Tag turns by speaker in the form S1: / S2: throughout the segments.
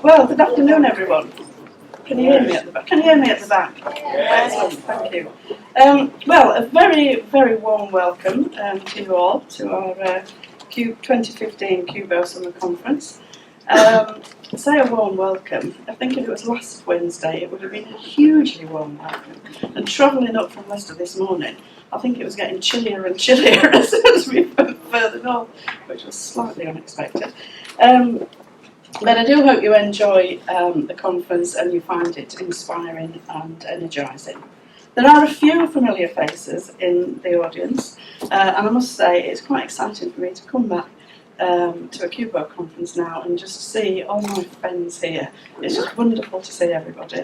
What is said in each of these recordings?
S1: Well, good afternoon, everyone. Can you hear me at the back? Can you hear me at the back? Excellent, thank you. Well, a very, very warm welcome to you all to our 2015 CUBO Summer Conference. Say a warm welcome. I think if it was last Wednesday, it would have been a hugely warm welcome. And travelling up from Leicester this morning, I think it was getting chillier and chillier as we went further north, which was slightly unexpected. But I do hope you enjoy the conference and you find it inspiring and energising. There are a few familiar faces in the audience, and I must say it's quite exciting for me to come back to a CUBO conference now and just see all my friends here. It's just wonderful to see everybody.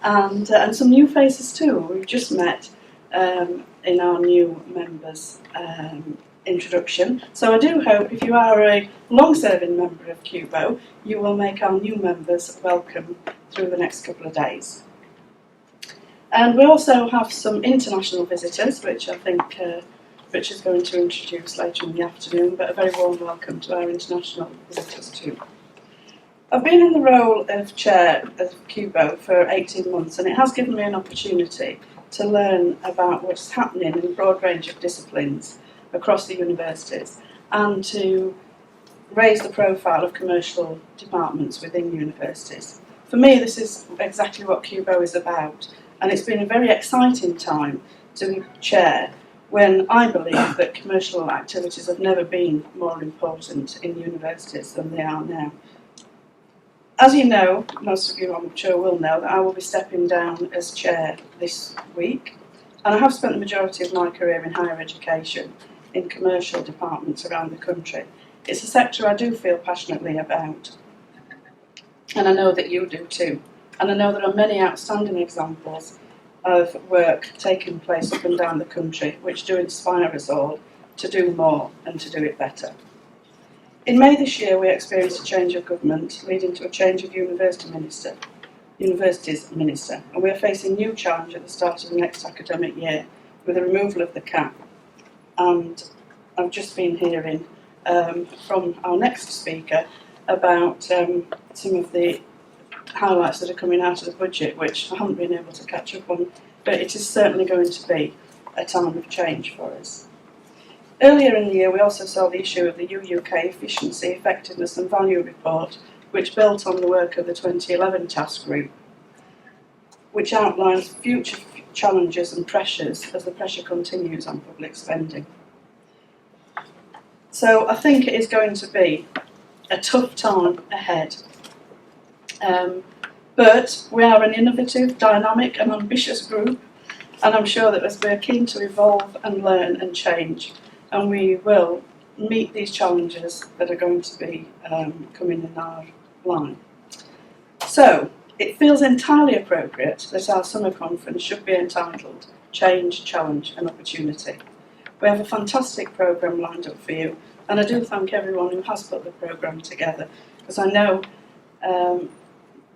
S1: And some new faces too. We've just met in our new members introduction. So I do hope if you are a long-serving member of CUBO, you will make our new members welcome through the next couple of days. And we also have some international visitors, which I think Rich is going to introduce later in the afternoon, but a very warm welcome to our international visitors too. I've been in the role of chair of CUBO for 18 months, and it has given me an opportunity to learn about what's happening in a broad range of disciplines across the universities and to raise the profile of commercial departments within universities. For me, this is exactly what CUBO is about, and it's been a very exciting time to chair when I believe that commercial activities have never been more important in universities than they are now. As you know, most of you I'm sure will know, that I will be stepping down as chair this week, and I have spent the majority of my career in higher education in commercial departments around the country. It's a sector I do feel passionately about, and I know that you do too. And I know there are many outstanding examples of work taking place up and down the country which do inspire us all to do more and to do it better. In May this year we experienced a change of government leading to a change of universities minister, and we are facing new challenge at the start of the next academic year with the removal of the cap. And I've just been hearing from our next speaker about some of the highlights that are coming out of the budget, which I haven't been able to catch up on, but it is certainly going to be a time of change for us. Earlier in the year we also saw the issue of the UUK Efficiency, Effectiveness and Value Report, which built on the work of the 2011 task group, which outlines future challenges and pressures as the pressure continues on public spending. So I think it is going to be a tough time ahead. But we are an innovative, dynamic and ambitious group, and I'm sure that as we're keen to evolve and learn and change, and we will meet these challenges that are going to be coming in our line. So it feels entirely appropriate that our summer conference should be entitled Change, Challenge and Opportunity. We have a fantastic programme lined up for you, and I do thank everyone who has put the programme together, because I know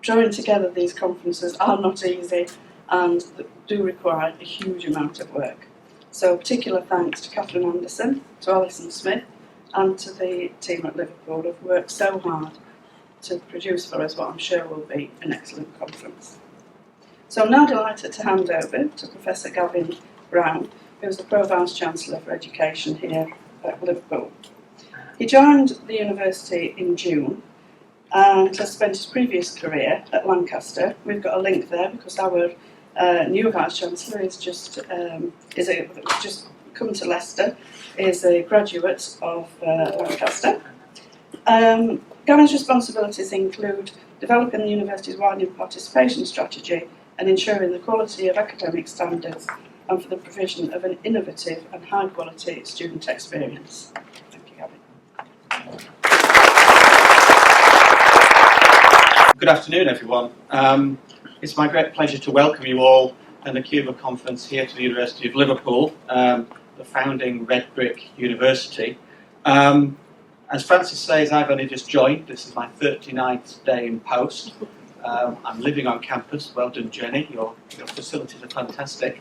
S1: drawing together these conferences are not easy and do require a huge amount of work. So particular thanks to Catherine Anderson, to Alison Smith and to the team at Liverpool who have worked so hard to produce for us what I'm sure will be an excellent conference. So I'm now delighted to hand over to Professor Gavin Brown, who is the Pro-Vice-Chancellor for Education here at Liverpool. He joined the university in June and has spent his previous career at Lancaster. We've got a link there because our new Vice-Chancellor is just come to Leicester, is a graduate of Lancaster. Gavin's responsibilities include developing the university's widening participation strategy and ensuring the quality of academic standards and for the provision of an innovative and high-quality student experience. Thank you, Gavin.
S2: Good afternoon, everyone. It's my great pleasure to welcome you all at the CUBO conference here to the University of Liverpool, the founding red brick university. As Francis says, I've only just joined. This is my 39th day in post. I'm living on campus. Well done, Jenny. Your facilities are fantastic.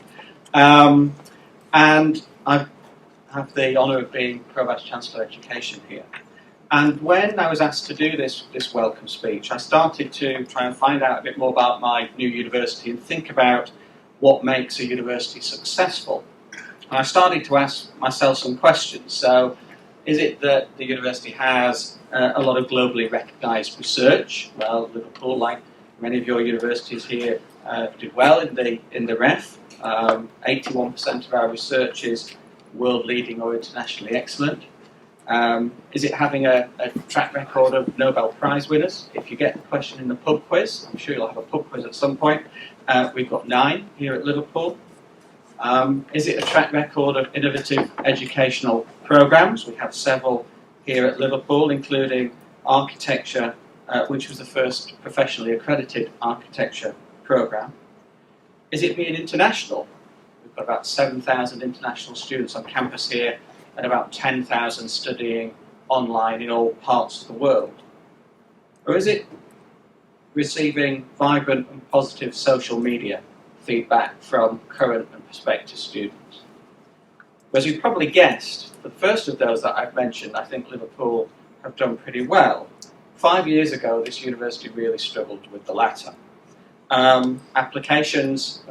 S2: And I've have the honour of being Pro-Vice-Chancellor Education here. And when I was asked to do this welcome speech, I started to try and find out a bit more about my new university and think about what makes a university successful. And I started to ask myself some questions. So, is it that the university has a lot of globally recognised research? Well, Liverpool, like many of your universities here, did well in the REF. 81% of our research is world leading or internationally excellent. Is it having a track record of Nobel Prize winners? If you get the question in the pub quiz, I'm sure you'll have a pub quiz at some point, we've got 9 here at Liverpool. Is it a track record of innovative educational programmes? We have several here at Liverpool, including architecture, which was the first professionally accredited architecture programme. Is it being international? We've got about 7,000 international students on campus here and about 10,000 studying online in all parts of the world. Or is it receiving vibrant and positive social media feedback from current and prospective students? As you've probably guessed, the first of those that I've mentioned, I think Liverpool have done pretty well. 5 years ago, this university really struggled with the latter.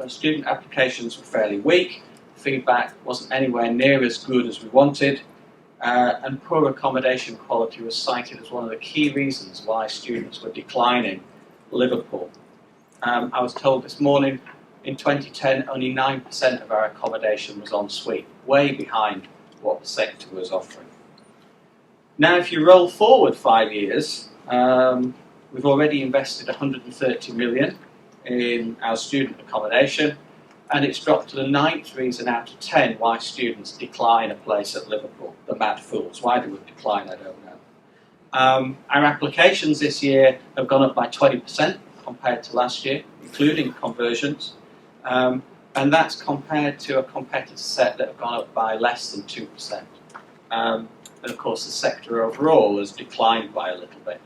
S2: Student applications were fairly weak, feedback wasn't anywhere near as good as we wanted, and poor accommodation quality was cited as one of the key reasons why students were declining Liverpool. I was told this morning, in 2010, only 9% of our accommodation was en suite, way behind what the sector was offering. Now, if you roll forward 5 years, we've already invested 130 million in our student accommodation, and it's dropped to the 9th reason out of 10 why students decline a place at Liverpool. The mad fools. Why they would decline, I don't know. Our applications this year have gone up by 20% compared to last year, including conversions, and that's compared to a competitor set that have gone up by less than 2%. And of course the sector overall has declined by a little bit.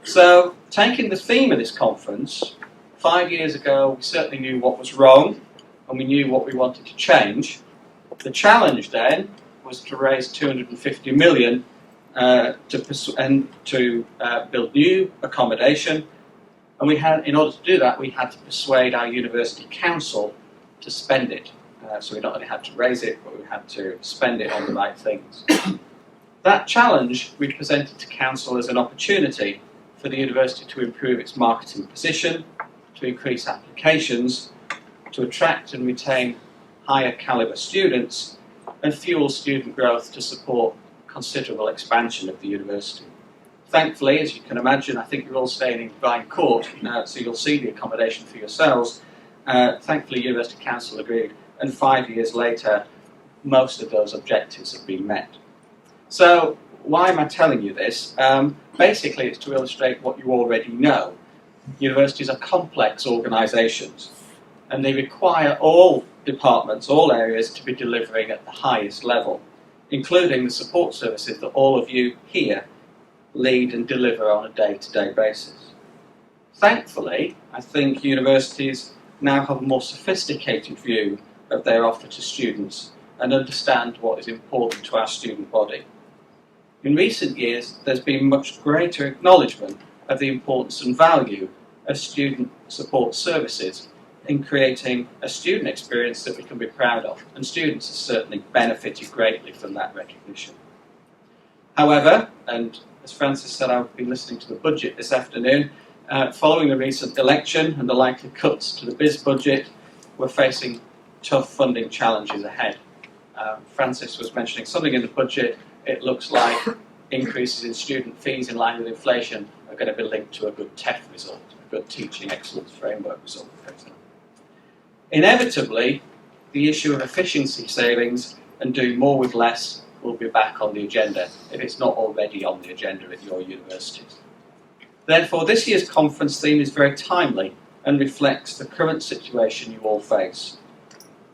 S2: So, taking the theme of this conference, 5 years ago we certainly knew what was wrong and we knew what we wanted to change. The challenge then was to raise 250 million to build new accommodation, and we had, in order to do that, we had to persuade our university council to spend it. So we not only had to raise it, but we had to spend it on the right things. That challenge we presented to council as an opportunity for the university to improve its marketing position, to increase applications, to attract and retain higher calibre students, and fuel student growth to support considerable expansion of the university. Thankfully, as you can imagine, I think you're all staying in Vine Court, so you'll see the accommodation for yourselves. Thankfully, University Council agreed, and 5 years later, most of those objectives have been met. So, why am I telling you this? Basically, it's to illustrate what you already know. Universities are complex organisations, and they require all departments, all areas, to be delivering at the highest level, including the support services that all of you here lead and deliver on a day-to-day basis. Thankfully, I think universities now have a more sophisticated view of their offer to students and understand what is important to our student body. In recent years, there's been much greater acknowledgement of the importance and value of student support services in creating a student experience that we can be proud of, and students have certainly benefited greatly from that recognition. However, and as Francis said, I've been listening to the budget this afternoon, following the recent election and the likely cuts to the BIS budget, we're facing tough funding challenges ahead. Francis was mentioning something in the budget. It looks like increases in student fees in line with inflation are going to be linked to a good TEF result, a good Teaching Excellence Framework result, for example. Inevitably, the issue of efficiency savings and doing more with less will be back on the agenda, if it's not already on the agenda at your universities. Therefore, this year's conference theme is very timely and reflects the current situation you all face.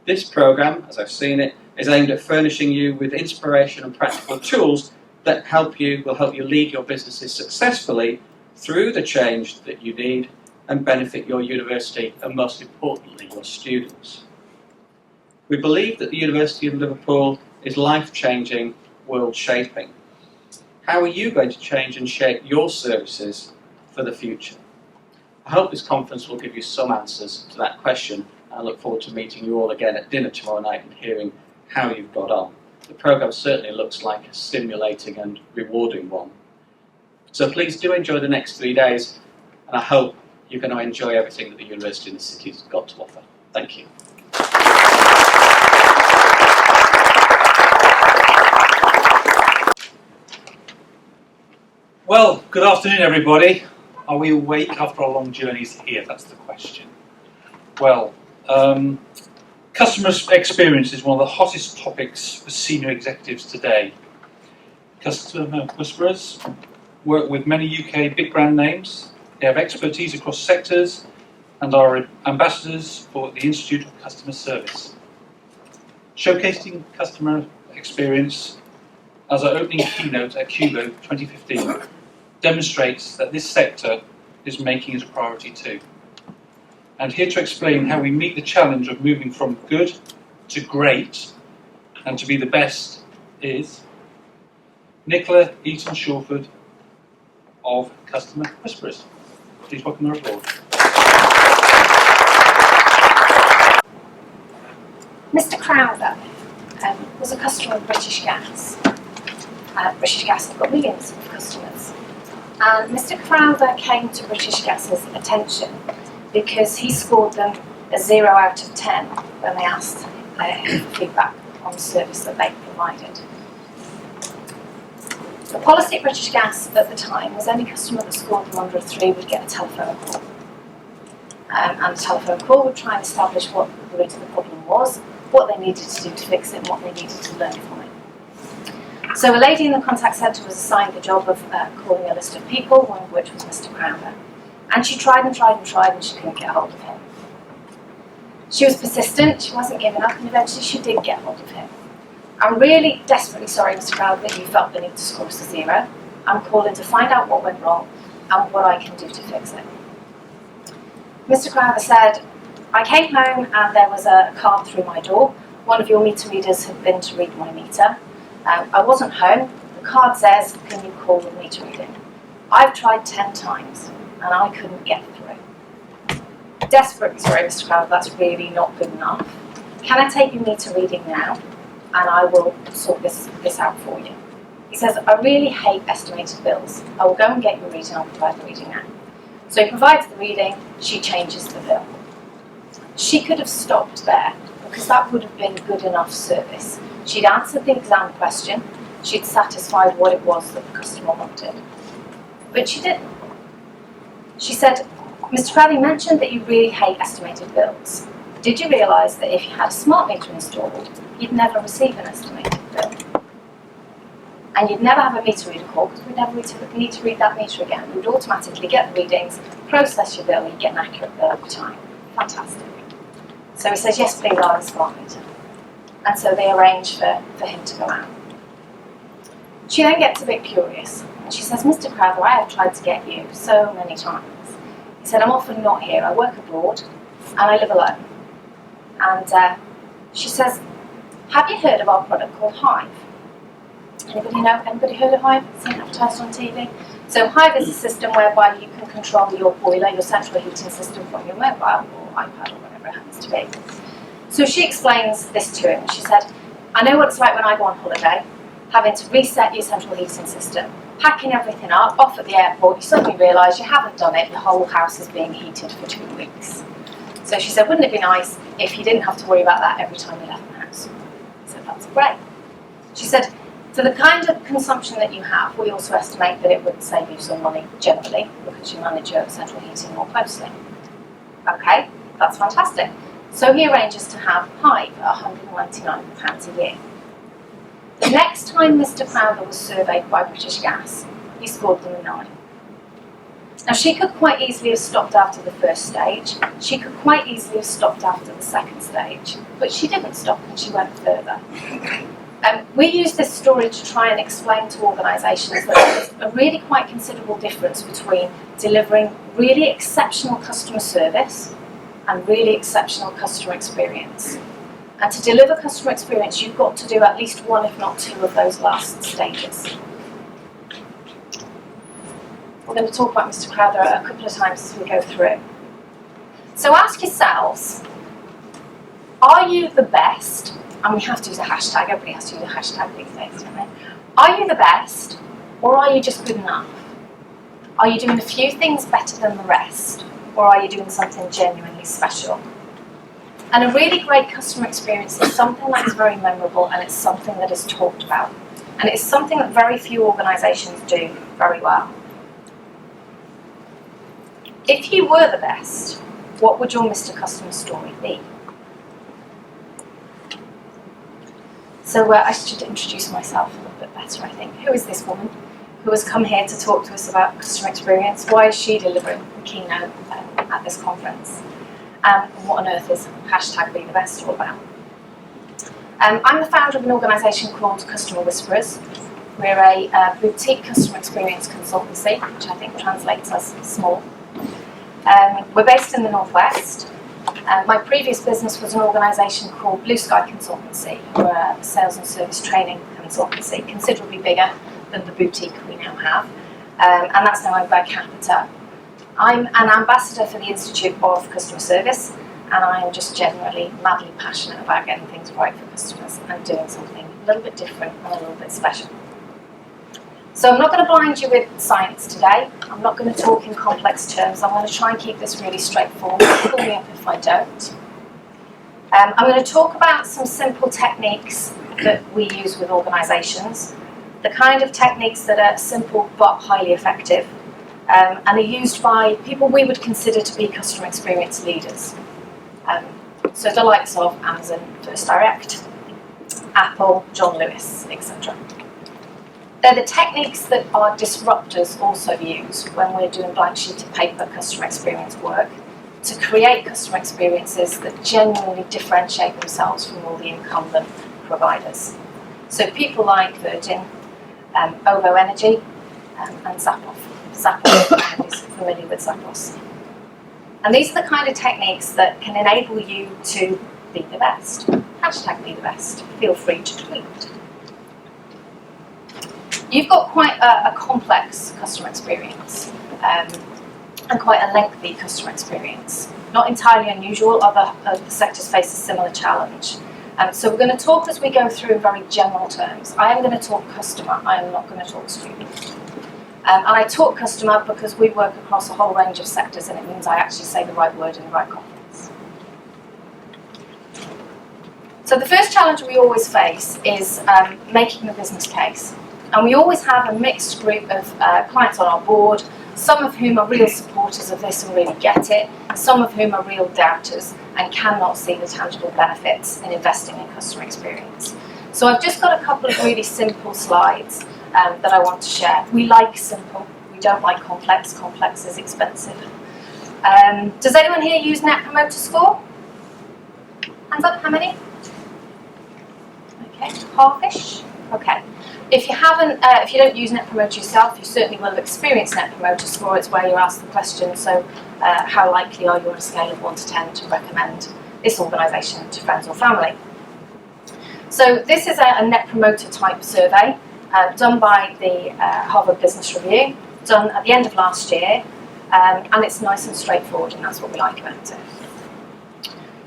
S2: This programme, as I've seen it, is aimed at furnishing you with inspiration and practical tools that will help you lead your businesses successfully through the change that you need and benefit your university and, most importantly, your students. We believe that the University of Liverpool is life-changing, world-shaping. How are you going to change and shape your services for the future? I hope this conference will give you some answers to that question. I look forward to meeting you all again at dinner tomorrow night and hearing how you've got on. The programme certainly looks like a stimulating and rewarding one. So please do enjoy the next 3 days, and I hope you're going to enjoy everything that the University in the City has got to offer. Thank you.
S3: Well, good afternoon everybody. Are we awake after our long journeys here? That's the question. Well, customer experience is one of the hottest topics for senior executives today. Customer whisperers work with many UK big brand names. They have expertise across sectors and are ambassadors for the Institute of Customer Service. Showcasing customer experience as our opening keynote at CUBO 2015 demonstrates that this sector is making it a priority too. And here to explain how we meet the challenge of moving from good to great and to be the best is Nicola, Eaton, Sawford of Customer Whisperers. Please welcome her aboard.
S4: Mr. Crowther was a customer of British Gas. British Gas have got millions of customers. And Mr. Crowther came to British Gas's attention because he scored them a 0 out of 10 when they asked feedback on the service that they provided. The policy at British Gas at the time was any customer that scored them under a 3 would get a telephone call. And the telephone call would try and establish what the root of the problem was, what they needed to do to fix it, and what they needed to learn from it. So a lady in the contact centre was assigned the job of calling a list of people, one of which was Mr. Crowther. And she tried and tried and tried, and she couldn't get hold of him. She was persistent, she wasn't giving up, and eventually she did get hold of him. I'm really desperately sorry, Mr. Crowther, that you felt the need to score us a 0. I'm calling to find out what went wrong and what I can do to fix it. Mr. Crowther said, I came home and there was a card through my door. One of your meter readers had been to read my meter. I wasn't home. The card says, can you call the meter reading? I've tried 10 times and I couldn't get through. Desperately sorry, Mr. Crowther, that's really not good enough. Can I take your meter reading now? And I will sort this out for you. He says, I really hate estimated bills. I will go and get your reading, I'll provide the reading now. So he provides the reading, she changes the bill. She could have stopped there, because that would have been good enough service. She'd answered the exam question, she'd satisfied what it was that the customer wanted. But she didn't. She said, Mr. Crowley mentioned that you really hate estimated bills. Did you realise that if you had a smart meter installed, you'd never receive an estimated bill? And you'd never have a meter reader call because we'd never need to read that meter again. We'd automatically get the readings, process your bill, you'd get an accurate bill every time. Fantastic. So he says, yes, please, I'll have a smart meter. And so they arrange for him to go out. She then gets a bit curious. And she says, Mr. Crowther, I have tried to get you so many times. He said, I'm often not here. I work abroad and I live alone. And she says, have you heard of our product called Hive? Anybody heard of Hive? Seen it advertised on TV? So Hive is a system whereby you can control your boiler, your central heating system from your mobile or iPad or whatever it happens to be. So she explains this to him. She said, I know what it's like when I go on holiday, having to reset your central heating system, packing everything up, off at the airport, you suddenly realise you haven't done it, your whole house is being heated for 2 weeks. So she said, wouldn't it be nice if you didn't have to worry about that every time you left the house? I said, that's great. She said, for the kind of consumption that you have, we also estimate that it would save you some money generally because you manage your central heating more closely. Okay, that's fantastic. So he arranges to have Hive at £199 a year. The next time Mr. Crowther was surveyed by British Gas, he scored them a 9. Now she could quite easily have stopped after the first stage, she could quite easily have stopped after the second stage, but she didn't stop and she went further. We use this story to try and explain to organisations that there's a really quite considerable difference between delivering really exceptional customer service and really exceptional customer experience. And to deliver customer experience, you've got to do at least one, if not two, of those last stages. We're going to talk about Mr. Crowther a couple of times as we go through. So ask yourselves, are you the best? And we have to use a hashtag, everybody has to use a hashtag these days, don't they? Are you the best, or are you just good enough? Are you doing a few things better than the rest, or are you doing something genuinely special? And a really great customer experience is something that is very memorable, and it's something that is talked about. And it's something that very few organisations do very well. If you were the best, what would your Mr. Customer story be? So I should introduce myself a little bit better, I think. Who is this woman who has come here to talk to us about customer experience? Why is she delivering the keynote at this conference? And what on earth is hashtag Be The Best all about? I'm the founder of an organisation called Customer Whisperers. We're a boutique customer experience consultancy, which I think translates as small. We're based in the Northwest. My previous business was an organisation called Blue Sky Consultancy, who are a sales and service training consultancy, considerably bigger than the boutique we now have, and that's now owned by Capita. I'm an ambassador for the Institute of Customer Service, and I am just generally madly passionate about getting things right for customers and doing something a little bit different and a little bit special. So I'm not going to blind you with science today. I'm not going to talk in complex terms. I'm going to try and keep this really straightforward. Pull me up if I don't. I'm going to talk about some simple techniques that we use with organisations, the kind of techniques that are simple but highly effective, and are used by people we would consider to be customer experience leaders. So the likes of Amazon, First Direct, Apple, John Lewis, etc. They're the techniques that our disruptors also use when we're doing blank sheet of paper customer experience work to create customer experiences that genuinely differentiate themselves from all the incumbent providers. So people like Virgin, OVO Energy, and Zappos. Zappos is familiar with Zappos. And these are the kind of techniques that can enable you to be the best. Hashtag Be The Best. Feel free to tweet. You've got quite a complex customer experience and quite a lengthy customer experience. Not entirely unusual, other sectors face a similar challenge. So we're going to talk as we go through in very general terms. I am going to talk customer, I am not going to talk student. And I talk customer because we work across a whole range of sectors, and it means I actually say the right word in the right context. So the first challenge we always face is making the business case. And we always have a mixed group of clients on our board, some of whom are real supporters of this and really get it, some of whom are real doubters and cannot see the tangible benefits in investing in customer experience. So I've just got a couple of really simple slides that I want to share. We like simple, we don't like complex. Complex is expensive. Does anyone here use Net Promoter Score? Hands up, how many? Okay, half-ish? Okay. If you haven't, if you don't use Net Promoter yourself, you certainly will have experienced Net Promoter Score. It's where you're asked the question, so how likely are you on a scale of 1 to 10 to recommend this organisation to friends or family? So this is a Net Promoter type survey done by the Harvard Business Review, done at the end of last year, and it's nice and straightforward, and that's what we like about it.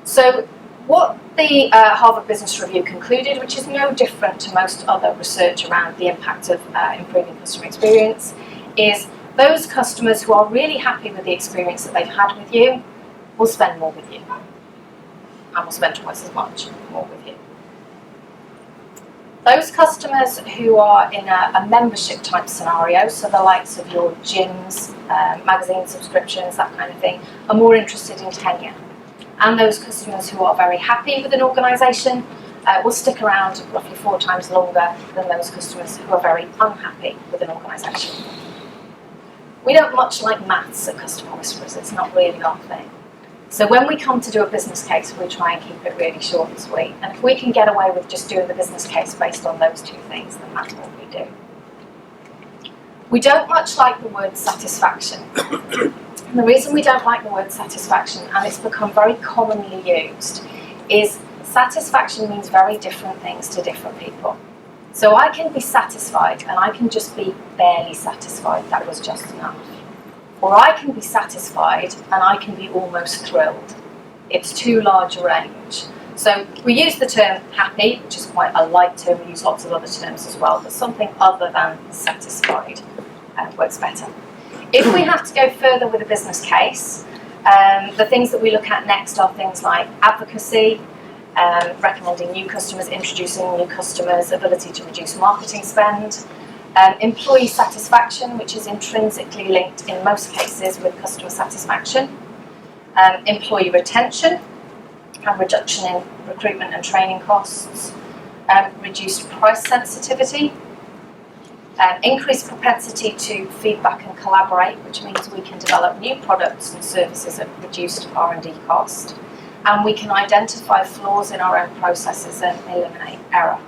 S4: So what the Harvard Business Review concluded, which is no different to most other research around the impact of improving customer experience, is those customers who are really happy with the experience that they've had with you will spend more with you, and will spend twice as much more with you. Those customers who are in a membership type scenario, so the likes of your gyms, magazine subscriptions, that kind of thing, are more interested in tenure. And those customers who are very happy with an organisation will stick around roughly 4 times longer than those customers who are very unhappy with an organisation. We don't much like maths at Customer Whisperers, it's not really our thing. So when we come to do a business case, we try and keep it really short and sweet. And if we can get away with just doing the business case based on those 2 things, then that's what we do. We don't much like the word satisfaction. And the reason we don't like the word satisfaction, and it's become very commonly used, is satisfaction means very different things to different people. So I can be satisfied and I can just be barely satisfied, that was just enough. Or I can be satisfied and I can be almost thrilled. It's too large a range. So we use the term happy, which is quite a light term. We use lots of other terms as well, but something other than satisfied works better. If we have to go further with a business case, the things that we look at next are things like advocacy, recommending new customers, introducing new customers, ability to reduce marketing spend, employee satisfaction, which is intrinsically linked in most cases with customer satisfaction, employee retention and reduction in recruitment and training costs, reduced price sensitivity, increased propensity to feedback and collaborate, which means we can develop new products and services at reduced R&D cost, and we can identify flaws in our own processes and eliminate error.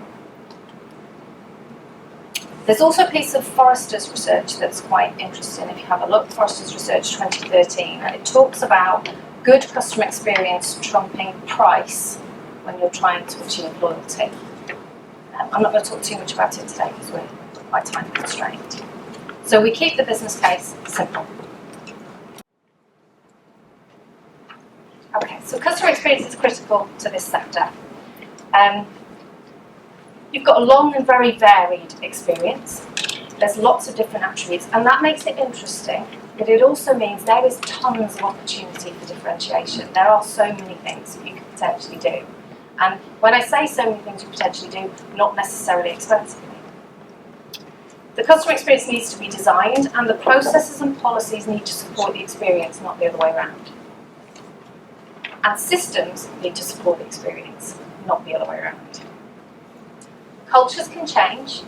S4: There's also a piece of Forrester's research that's quite interesting if you have a look, Forrester's research 2013, and it talks about good customer experience trumping price when you're trying to achieve loyalty. I'm not going to talk too much about it today because we're quite time constrained. So we keep the business case simple. Okay, so customer experience is critical to this sector. You've got a long and very varied experience. There's lots of different attributes, and that makes it interesting, but it also means there is tons of opportunity for differentiation. There are so many things that you could potentially do. And when I say so many things you potentially do, not necessarily expensively. The customer experience needs to be designed, and the processes and policies need to support the experience, not the other way around. And systems need to support the experience, not the other way around. Cultures can change.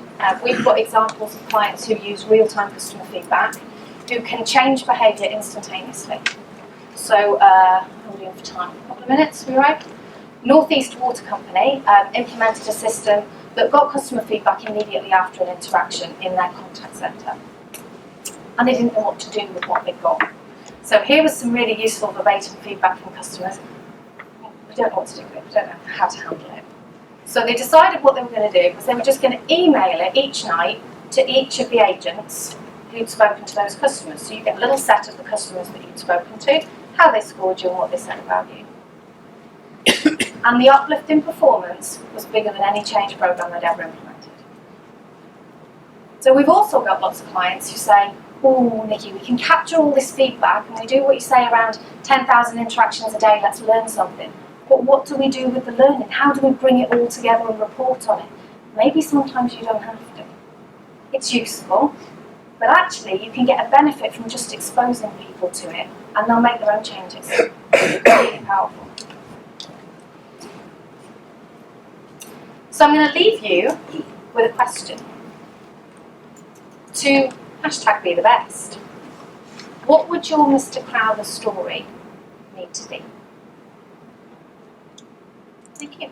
S4: We've got examples of clients who use real-time customer feedback who can change behaviour instantaneously. So, holding for time, a couple of minutes, we right? North East Water Company implemented a system that got customer feedback immediately after an interaction in their contact centre. And they didn't know what to do with what they got. So here was some really useful verbatim feedback from customers. We don't know what to do with it, we don't know how to handle it. So they decided what they were going to do was they were just going to email it each night to each of the agents who'd spoken to those customers. So you get a little set of the customers that you'd spoken to, how they scored you and what they said about you. And the uplift in performance was bigger than any change program they'd ever implemented. So we've also got lots of clients who say, oh, Nikki, we can capture all this feedback and we do what you say around 10,000 interactions a day, let's learn something. But what do we do with the learning? How do we bring it all together and report on it? Maybe sometimes you don't have to. It's useful, but actually you can get a benefit from just exposing people to it and they'll make their own changes. It's really powerful. So I'm going to leave you with a question. To #BeTheBest. What would your Mr. Crowther story need to be? Thank you.